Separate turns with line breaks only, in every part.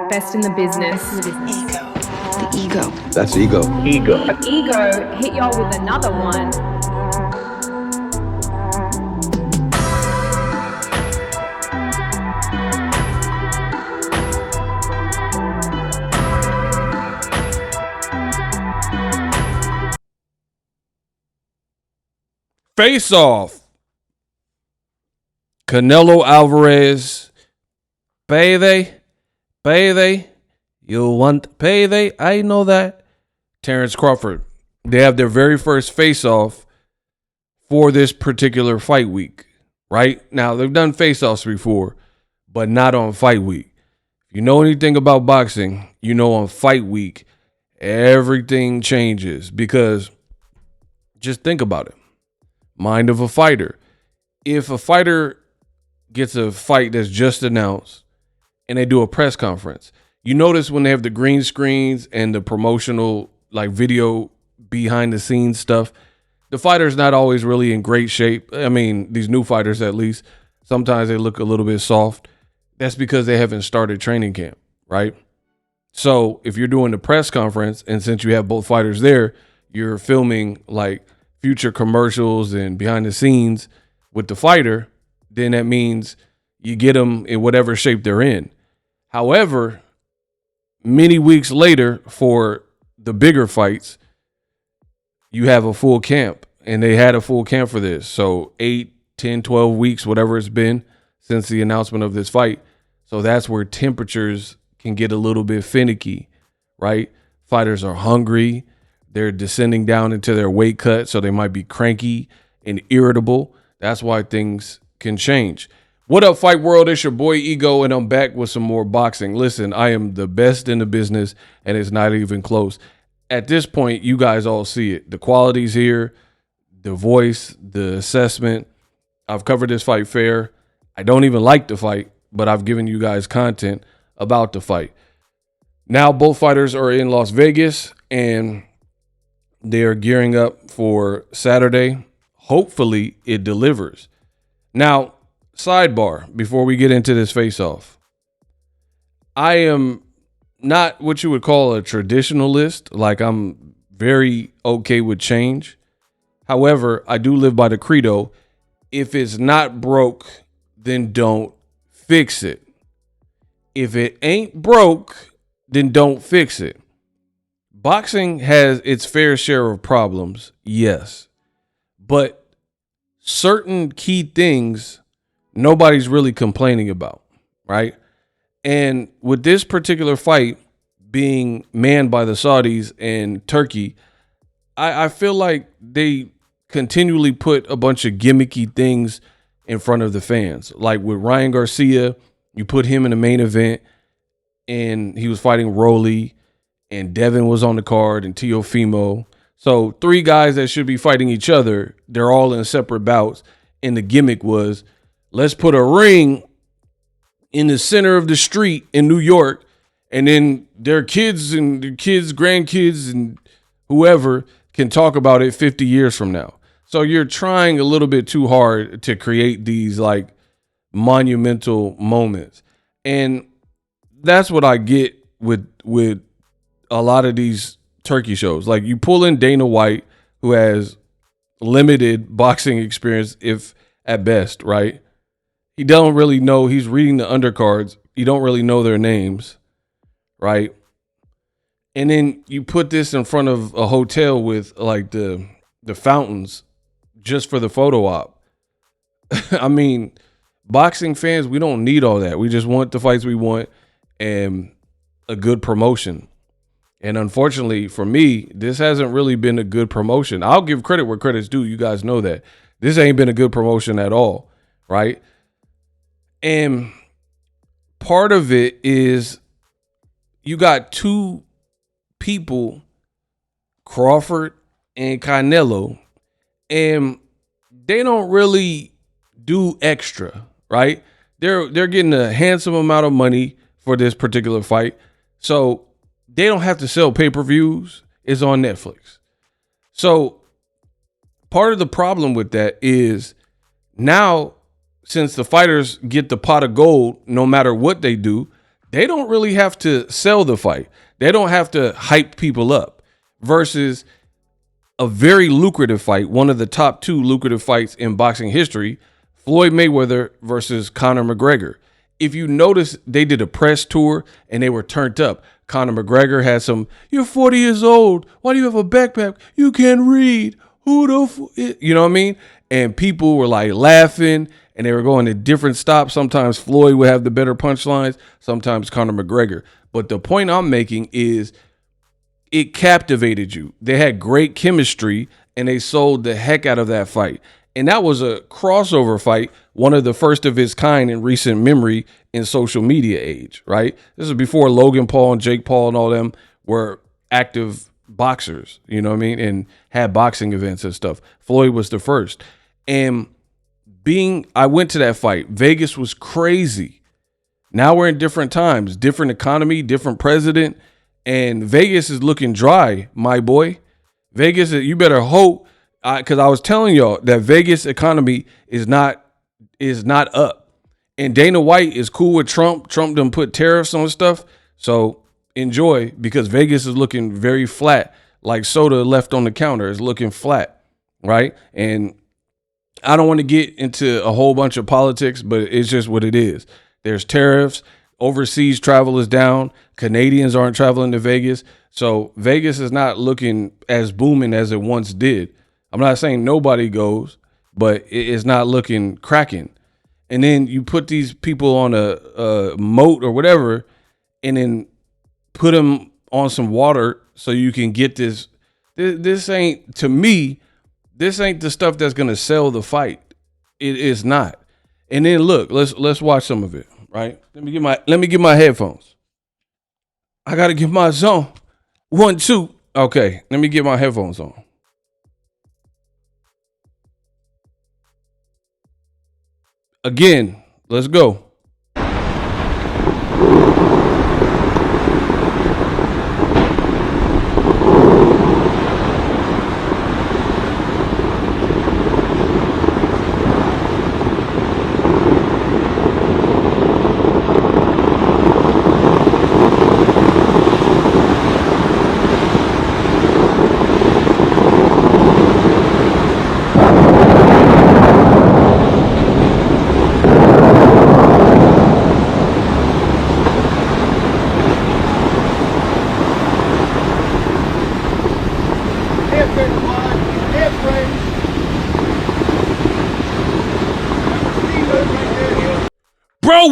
Best in the business.
Ego. The ego.
That's ego.
Ego.
Ego hit y'all with another one.
Faceoff. Canelo Alvarez. Payday. You want payday? I know that. Terence Crawford. They have their very first face-off for this particular fight week, right? Now, they've done face-offs before, but not on fight week. If you know anything about boxing, you know on fight week, everything changes because just think about it. Mind of a fighter. If a fighter gets a fight that's just announced and they do a press conference, you notice when they have the green screens and the promotional like video behind the scenes stuff, the fighter's not always really in great shape. I mean, these new fighters at least, sometimes they look a little bit soft. That's because they haven't started training camp, right? So if you're doing the press conference and since you have both fighters there, you're filming like future commercials and behind the scenes with the fighter, then that means you get them in whatever shape they're in. However, many weeks later for the bigger fights, you have a full camp, and they had a full camp for this. So 8, 10, 12 weeks, whatever it's been since the announcement of this fight. So that's where temperatures can get a little bit finicky, right? Fighters are hungry. They're descending down into their weight cut, so they might be cranky and irritable. That's why things can change. What up, Fight World? It's your boy Ego, and I'm back with some more boxing. Listen, I am the best in the business, and it's not even close. At this point, you guys all see it. The quality's here, the voice, the assessment. I've covered this fight fair. I don't even like the fight, but I've given you guys content about the fight. Now, both fighters are in Las Vegas, and they're gearing up for Saturday. Hopefully, it delivers. Now, sidebar, before we get into this face-off. I am not what you would call a traditionalist. Like, I'm very okay with change. However, I do live by the credo, if it's not broke, then don't fix it. If it ain't broke, then don't fix it. Boxing has its fair share of problems, yes. But certain key things nobody's really complaining about, right? And with this particular fight being manned by the Saudis and Turkey, I feel like they continually put a bunch of gimmicky things in front of the fans. Like with Ryan Garcia, you put him in the main event and he was fighting Rolly, and Devin was on the card and Teofimo. So 3 guys that should be fighting each other, they're all in separate bouts. And the gimmick was, let's put a ring in the center of the street in New York, and then their kids and their kids, grandkids, and whoever can talk about it 50 years from now. So you're trying a little bit too hard to create these like monumental moments. And that's what I get with a lot of these Turkey shows. Like you pull in Dana White, who has limited boxing experience, if at best, right? He don't really know. He's reading the undercards. You don't really know their names, right? And then you put this in front of a hotel with like the fountains just for the photo op. I mean, boxing fans, we don't need all that. We just want the fights we want and a good promotion. And unfortunately for me, this hasn't really been a good promotion. I'll give credit where credit's due. You guys know that. This ain't been a good promotion at all, right? And part of it is you got 2 people, Crawford and Canelo, and they don't really do extra, right? They're getting a handsome amount of money for this particular fight. So they don't have to sell pay-per-views. It's on Netflix. So part of the problem with that is now, since the fighters get the pot of gold, no matter what they do, they don't really have to sell the fight. They don't have to hype people up versus a very lucrative fight, one of the top 2 lucrative fights in boxing history, Floyd Mayweather versus Conor McGregor. If you notice, they did a press tour and they were turned up. Conor McGregor had some, you're 40 years old. Why do you have a backpack? You can't read. Who the you know what I mean? And people were like laughing and they were going to different stops. Sometimes Floyd would have the better punchlines, sometimes Conor McGregor. But the point I'm making is it captivated you. They had great chemistry and they sold the heck out of that fight. And that was a crossover fight, one of the first of its kind in recent memory in social media age, right? This is before Logan Paul and Jake Paul and all them were active boxers, you know what I mean? And had boxing events and stuff. Floyd was the first. And I went to that fight. Vegas was crazy. Now we're in different times, different economy, different president. And Vegas is looking dry, my boy. Vegas, you better hope, because I was telling y'all that Vegas economy is not up. And Dana White is cool with Trump. Trump done put tariffs on stuff. So enjoy, because Vegas is looking very flat, like soda left on the counter is looking flat, right? And I don't want to get into a whole bunch of politics, but it's just what it is. There's tariffs. Overseas travel is down. Canadians aren't traveling to Vegas. So Vegas is not looking as booming as it once did. I'm not saying nobody goes, but it's not looking cracking. And then you put these people on a moat or whatever, and then put them on some water so you can get this. This ain't, to me, this ain't the stuff that's going to sell the fight. It is not. And then look, let's watch some of it, right? Let me get my headphones. I got to get my zone. 1, 2. Okay, let me get my headphones on. Again, let's go. Bro,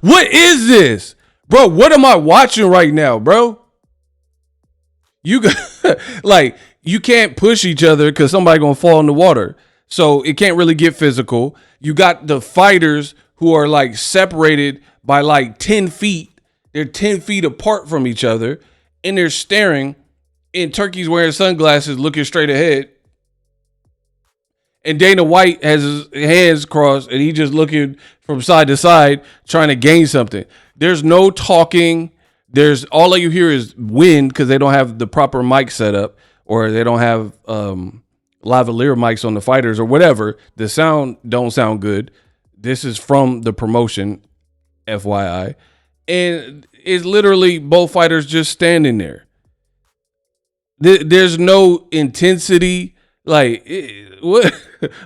what is this? Bro, what am I watching right now, bro? You got, like, you can't push each other because somebody gonna fall in the water. So it can't really get physical. You got the fighters who are like separated by like 10 feet. They're 10 feet apart from each other and they're staring, and Turkey's wearing sunglasses looking straight ahead. And Dana White has his hands crossed and he just looking from side to side trying to gain something. There's no talking. There's all you hear is wind because they don't have the proper mic set up, or they don't have lavalier mics on the fighters or whatever. The sound don't sound good. This is from the promotion, FYI. And it's literally both fighters just standing there. There's no intensity. Like, what?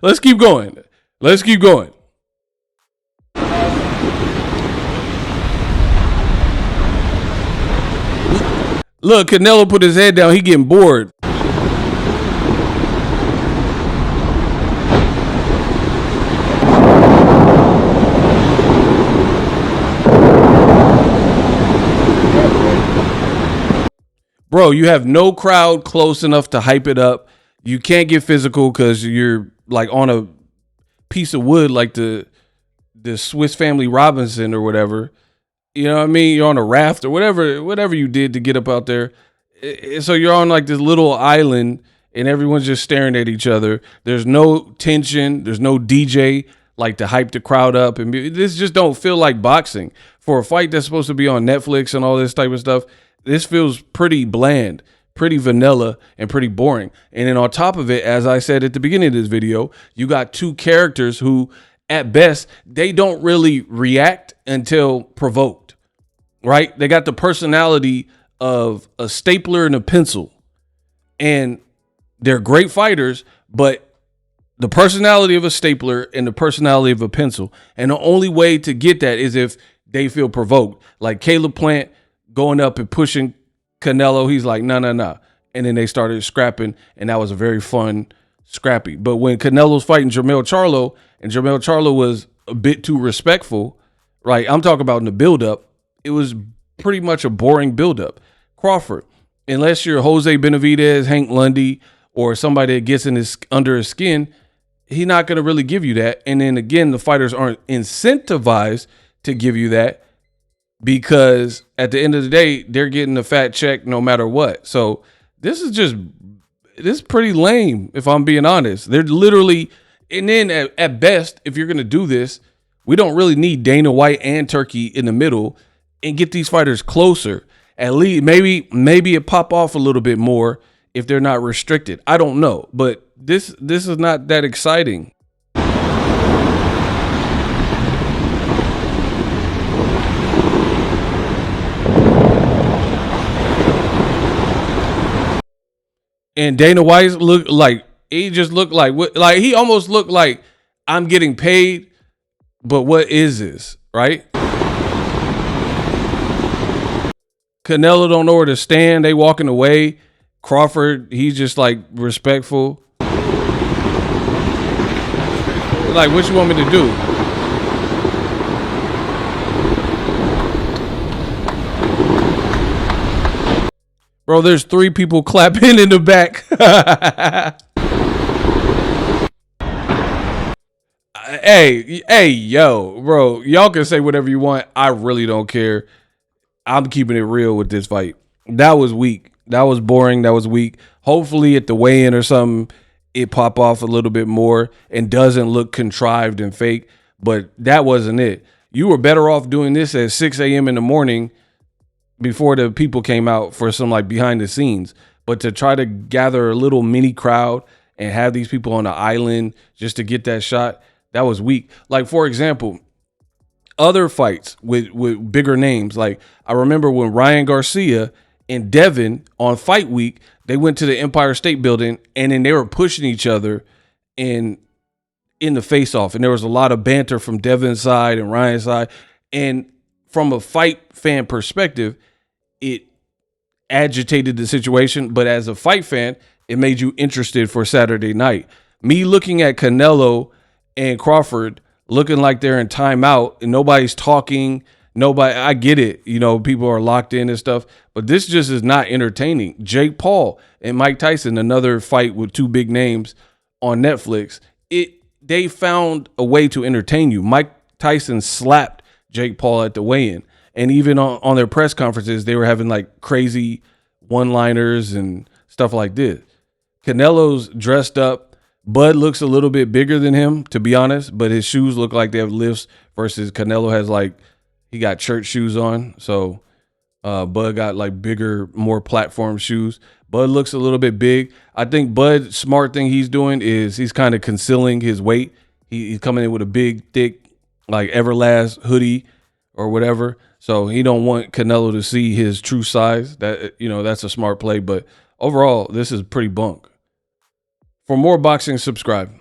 Let's keep going. Let's keep going. Look, Canelo put his head down. He getting bored. Bro, you have no crowd close enough to hype it up. You can't get physical because you're like on a piece of wood, like the Swiss Family Robinson or whatever. You know what I mean? You're on a raft or whatever you did to get up out there. So you're on like this little island and everyone's just staring at each other. There's no tension. There's no DJ like to hype the crowd up. And this just don't feel like boxing. For a fight that's supposed to be on Netflix and all this type of stuff, this feels pretty bland, pretty vanilla, and pretty boring. And then on top of it, as I said at the beginning of this video, you got two characters who, at best, they don't really react until provoked. right? They got the personality of a stapler and a pencil. And they're great fighters, but the personality of a stapler and the personality of a pencil. And the only way to get that is if they feel provoked. Like Caleb Plant going up and pushing Canelo. He's like, no. And then they started scrapping, and that was a very fun scrappy. But when Canelo's fighting Jermell Charlo, and Jermell Charlo was a bit too respectful, right? I'm talking about in the buildup. It was pretty much a boring buildup. Crawford, unless you're Jose Benavidez, Hank Lundy, or somebody that gets under his skin, he's not going to really give you that. And then again, the fighters aren't incentivized to give you that because at the end of the day, they're getting a fat check no matter what. So this is pretty lame, if I'm being honest. They're literally, and then at best, if you're going to do this, we don't really need Dana White and Turkey in the middle and get these fighters closer. At least maybe it pop off a little bit more if they're not restricted. I don't know, but this is not that exciting. And Dana White looked like he almost looked like I'm getting paid, but what is this, right? Canelo don't know where to stand. They walking away. Crawford, he's just like respectful. Like, what you want me to do? Bro, there's 3 people clapping in the back. Hey, yo, bro, y'all can say whatever you want. I really don't care. I'm keeping it real with this fight. That was weak. That was boring. That was weak. Hopefully at the weigh-in or something, it pop off a little bit more and doesn't look contrived and fake. But that wasn't it. You were better off doing this at 6 a.m. in the morning before the people came out for some like behind the scenes. But to try to gather a little mini crowd and have these people on the island just to get that shot, that was weak. Like, for example, other fights with bigger names. Like, I remember when Ryan Garcia and Devin on fight week, they went to the Empire State Building and then they were pushing each other in the face-off. And there was a lot of banter from Devin's side and Ryan's side. And from a fight fan perspective, it agitated the situation. But as a fight fan, it made you interested for Saturday night. Me looking at Canelo and Crawford looking like they're in timeout and nobody's talking. I get it. You know, people are locked in and stuff, but this just is not entertaining. Jake Paul and Mike Tyson, another fight with 2 big names on Netflix. They found a way to entertain you. Mike Tyson slapped Jake Paul at the weigh-in. And even on their press conferences, they were having like crazy one-liners and stuff like this. Canelo's dressed up. Bud looks a little bit bigger than him, to be honest, but his shoes look like they have lifts versus Canelo has like, he got church shoes on. So Bud got like bigger, more platform shoes. Bud looks a little bit big. I think Bud's smart thing he's doing is he's kind of concealing his weight. He's coming in with a big, thick, like Everlast hoodie or whatever. So he don't want Canelo to see his true size. That, you know, that's a smart play. But overall, this is pretty bunk. For more boxing, subscribe.